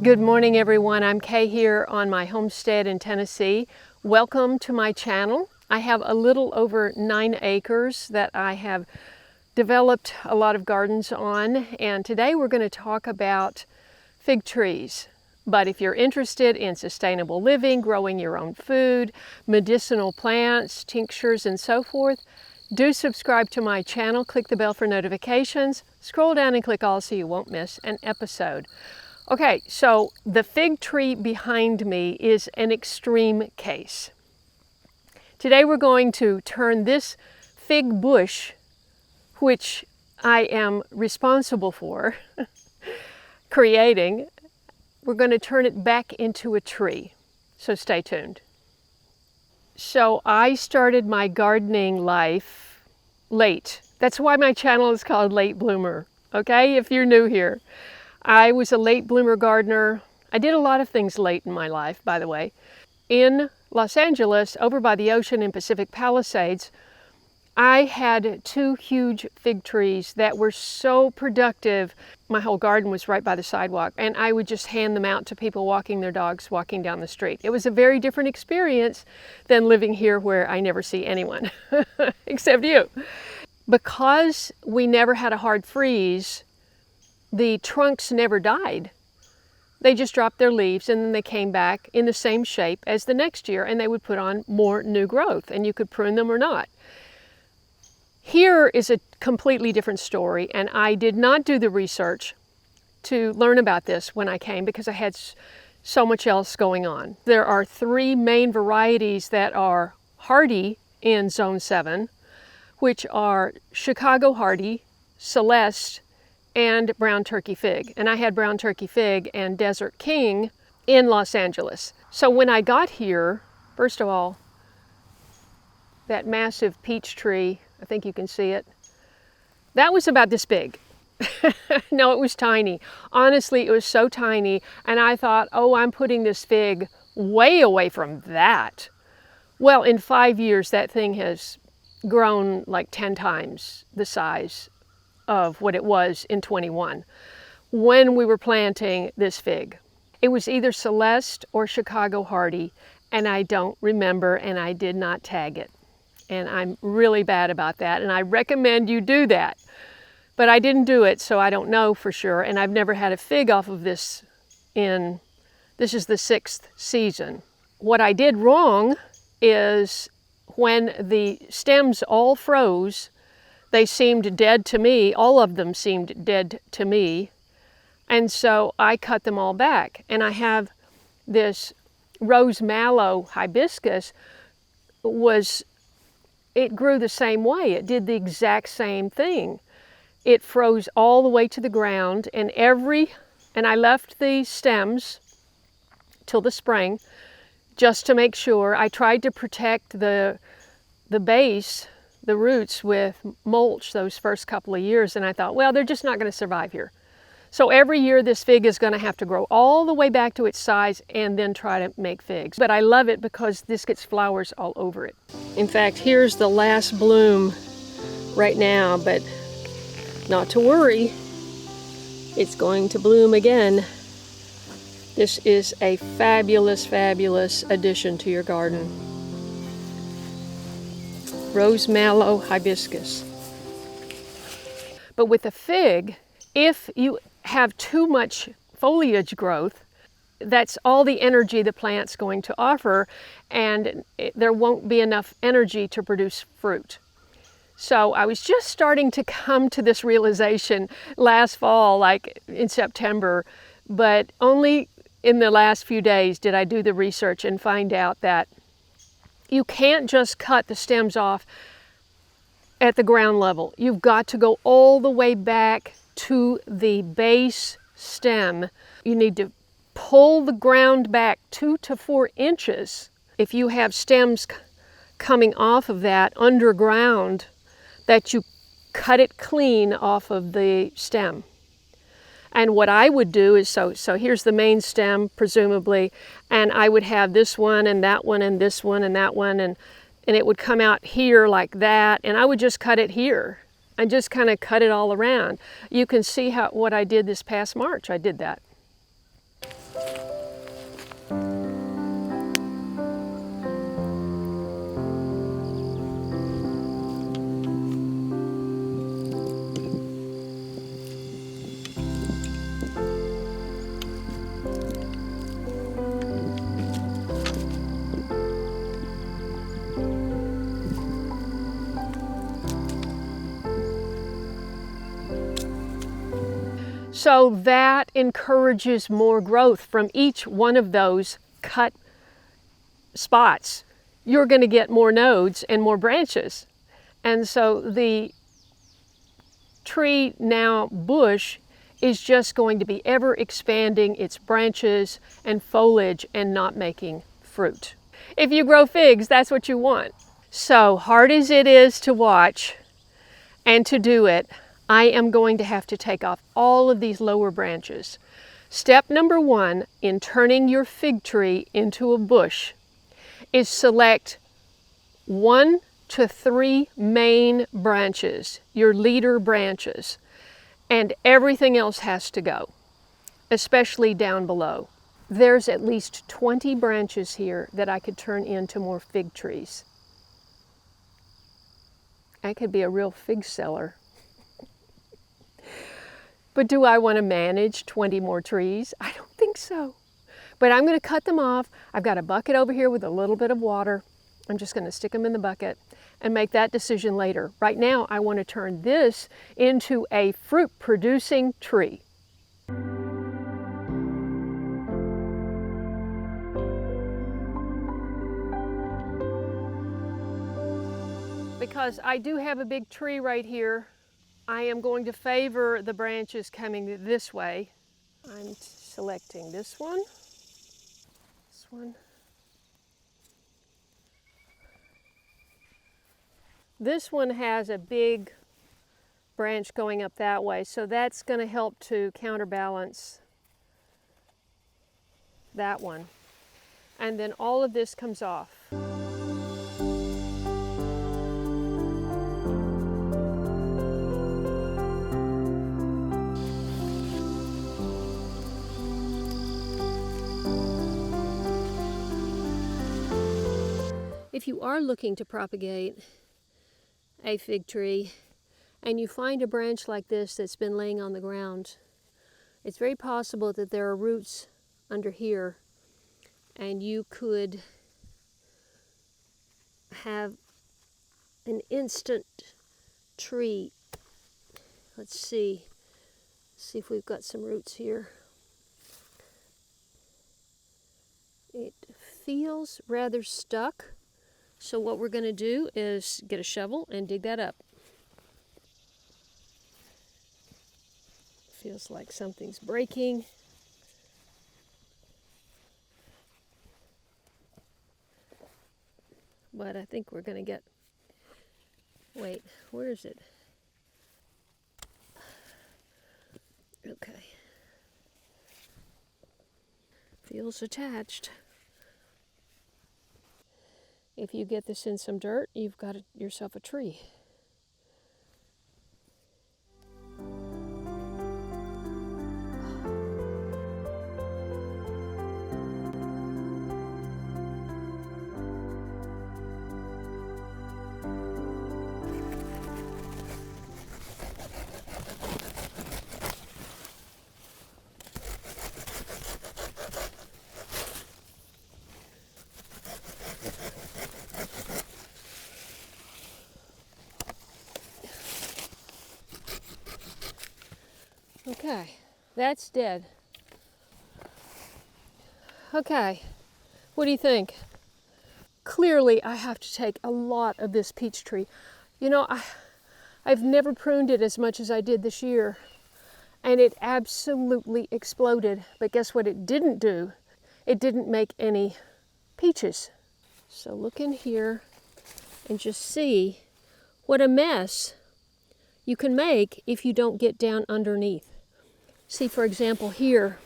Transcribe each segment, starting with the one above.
Good morning everyone, I'm Kaye here on my homestead in Tennessee. Welcome to my channel. I have a little over 9 acres that I have developed a lot of gardens on, and today we're going to talk about fig trees. But if you're interested in sustainable living, growing your own food, medicinal plants, tinctures and so forth, do subscribe to my channel, click the bell for notifications, scroll down and click all so you won't miss an episode. Okay, so the fig tree behind me is an extreme case. Today we're going to turn this fig bush, which I am responsible for creating, we're going to turn it back into a tree. So stay tuned. So I started my gardening life late. That's why my channel is called Late Bloomer, okay, if you're new here. I was a late bloomer gardener. I did a lot of things late in my life, by the way. In Los Angeles, over by the ocean in Pacific Palisades, I had 2 huge fig trees that were so productive. My whole garden was right by the sidewalk, and I would just hand them out to people walking their dogs, walking down the street. It was a very different experience than living here where I never see anyone, except you. Because we never had a hard freeze, the trunks never died. They just dropped their leaves and then they came back in the same shape as the next year, and they would put on more new growth, and you could prune them or not. Here is a completely different story, and I did not do the research to learn about this when I came because I had so much else going on. There are 3 main varieties that are hardy in Zone 7, which are Chicago Hardy, Celeste, and brown turkey fig. And I had brown turkey fig and Desert King in Los Angeles. So when I got here, first of all, that massive peach tree, I think you can see it, that was about this big. No, it was tiny. Honestly, it was so tiny, and I thought, oh, I'm putting this fig way away from that. Well, in 5 years, that thing has grown like 10 times the size of what it was in 21 when we were planting this fig. It was either Celeste or Chicago Hardy, and I don't remember, and I did not tag it. And I'm really bad about that, and I recommend you do that. But I didn't do it, so I don't know for sure, and I've never had a fig off of this this is the 6th season. What I did wrong is when the stems all froze, they seemed dead to me. All of them seemed dead to me. And so I cut them all back. And I have this rose mallow hibiscus, it grew the same way. It did the exact same thing. It froze all the way to the ground, and I left the stems till the spring just to make sure. I tried to protect the base, the roots, with mulch those first couple of years, and I thought, well, they're just not going to survive here. So every year this fig is going to have to grow all the way back to its size and then try to make figs. But I love it because this gets flowers all over it. In fact, here's the last bloom right now, but not to worry, it's going to bloom again. This is a fabulous, fabulous addition to your garden. Rose mallow hibiscus. But with a fig, if you have too much foliage growth, that's all the energy the plant's going to offer, and there won't be enough energy to produce fruit. So I was just starting to come to this realization last fall, like in September, but only in the last few days did I do the research and find out that you can't just cut the stems off at the ground level. You've got to go all the way back to the base stem. You need to pull the ground back 2 to 4 inches. If you have stems coming off of that underground, that you cut it clean off of the stem. And what I would do is, so here's the main stem, presumably, and I would have this one and that one and this one and that one, and it would come out here like that, and I would just cut it here. I just kind of cut it all around. You can see what I did this past March. I did that. So that encourages more growth from each one of those cut spots. You're going to get more nodes and more branches. And so the tree, now bush, is just going to be ever expanding its branches and foliage and not making fruit. If you grow figs, that's what you want. So hard as it is to watch and to do it, I am going to have to take off all of these lower branches. Step number one in turning your fig tree into a bush is select 1 to 3 main branches, your leader branches, and everything else has to go, especially down below. There's at least 20 branches here that I could turn into more fig trees. I could be a real fig seller. But do I want to manage 20 more trees? I don't think so. But I'm going to cut them off. I've got a bucket over here with a little bit of water. I'm just going to stick them in the bucket and make that decision later. Right now, I want to turn this into a fruit-producing tree. Because I do have a big tree right here, I am going to favor the branches coming this way. I'm selecting this one, this one. This one has a big branch going up that way, so that's going to help to counterbalance that one. And then all of this comes off. If you are looking to propagate a fig tree and you find a branch like this that's been laying on the ground, it's very possible that there are roots under here and you could have an instant tree. Let's see if we've got some roots here. It feels rather stuck. So what we're going to do is get a shovel and dig that up. Feels like something's breaking. But I think we're going to get... Wait, where is it? Okay. Feels attached. If you get this in some dirt, you've got yourself a tree. Okay, that's dead. Okay, what do you think? Clearly, I have to take a lot of this peach tree. You know, I've never pruned it as much as I did this year, and it absolutely exploded. But guess what it didn't do? It didn't make any peaches. So look in here and just see what a mess you can make if you don't get down underneath. See, for example, here,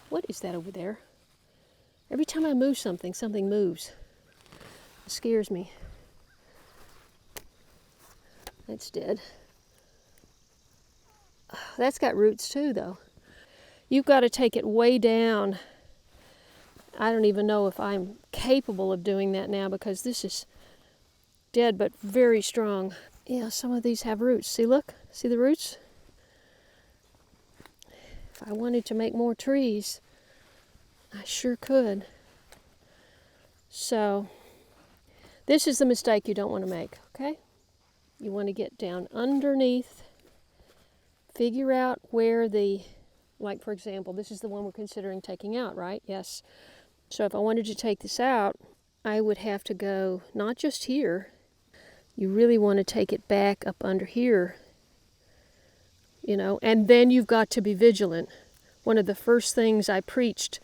what is that over there? Every time I move something, something moves. It scares me. That's dead. That's got roots too, though. You've got to take it way down. I don't even know if I'm capable of doing that now because this is dead but very strong. Yeah, some of these have roots. See, look, see the roots? If I wanted to make more trees, I sure could. So, this is the mistake you don't want to make, okay? You want to get down underneath, figure out where like for example, this is the one we're considering taking out, right? Yes. So if I wanted to take this out, I would have to go not just here. You really want to take it back up under here, you know, and then you've got to be vigilant. One of the first things I preached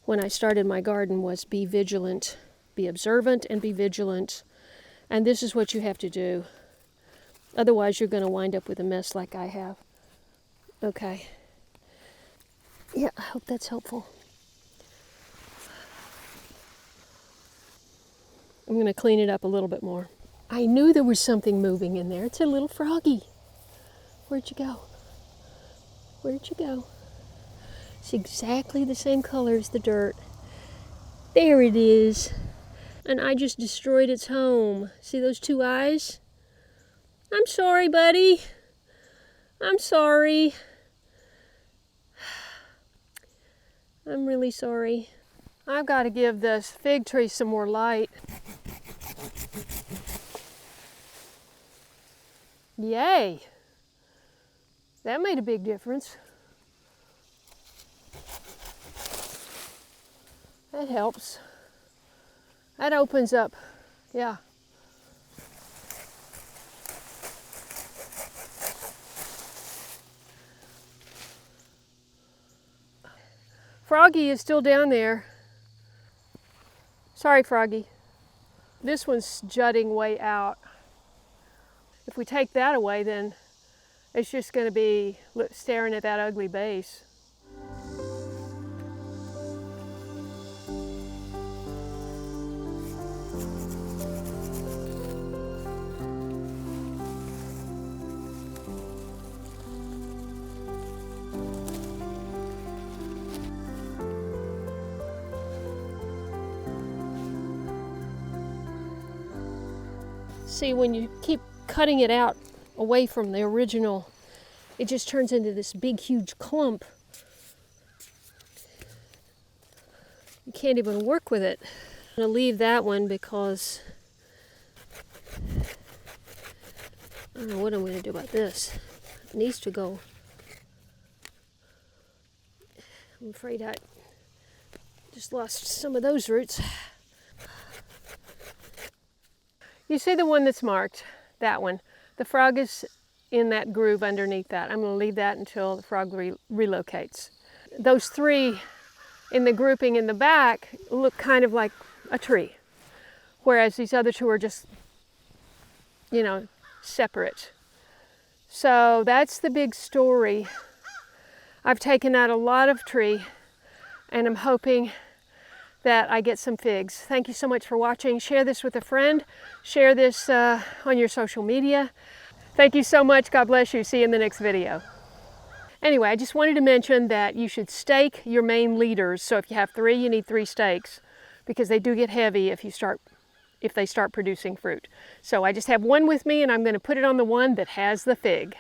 when I started my garden was be vigilant, be observant and be vigilant. And this is what you have to do. Otherwise, you're going to wind up with a mess like I have. Okay. Yeah, I hope that's helpful. I'm going to clean it up a little bit more. I knew there was something moving in there. It's a little froggy. Where'd you go? Where'd you go? It's exactly the same color as the dirt. There it is. And I just destroyed its home. See those two eyes? I'm sorry, buddy. I'm sorry. I'm really sorry. I've got to give this fig tree some more light. Yay! That made a big difference. That helps. That opens up, yeah. Froggy is still down there. Sorry, Froggy. This one's jutting way out. If we take that away, then it's just going to be staring at that ugly base. See, when you keep cutting it out away from the original, it just turns into this big, huge clump. You can't even work with it. I'm gonna leave that one because I don't know what I'm gonna do about this. It needs to go. I'm afraid I just lost some of those roots. You see the one that's marked, that one. The frog is in that groove underneath that. I'm going to leave that until the frog relocates. Those three in the grouping in the back look kind of like a tree, whereas these other two are just, you know, separate. So that's the big story. I've taken out a lot of tree, and I'm hoping that I get some figs. Thank you so much for watching. Share this with a friend. Share this on your social media. Thank you so much. God bless you. See you in the next video. Anyway, I just wanted to mention that you should stake your main leaders. So if you have 3, you need 3 stakes, because they do get heavy if they start producing fruit. So I just have one with me, and I'm going to put it on the one that has the fig.